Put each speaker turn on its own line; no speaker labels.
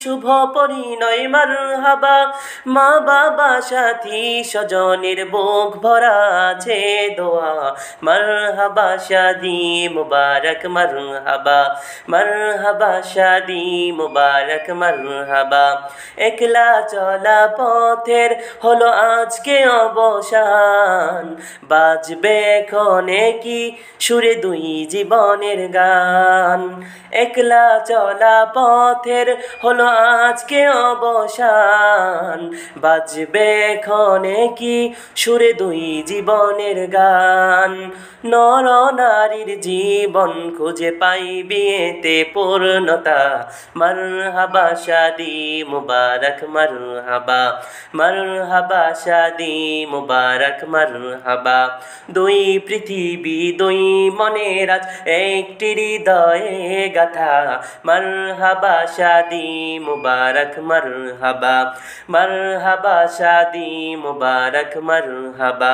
শুভ পরিণয় মারহাবা, মা বাবা সাথী স্বজনের বুক ভরা আছে দোয়া। মারহাবা শাদি মুবারক মারহাবা, মারহাবা শাদি মুবারক মারহাবা। একলা চলা পথের হলো আজকে অবসান, বাজবে ক্ষণে কি সুরে দুই জীবনের গান। একলা চলা পথের হলো আজকে অবসান, বাজবে ক্ষণে কি সুরে দুই জীবনের গান। নর নারীর জীবন খুঁজে পাই বিয়েতে পূর্ণতা, মারহাবা শাদি মুবারক মারহাবা, মারহাবা শাদি মুবারক মারহাবা। দুই পৃথিবী দুই মনের আজ একটি হৃদয়ে গাথা, মারহাবা শাদি মুবারক মারহাবা, মারহাবা শাদি মুবারক মারহাবা।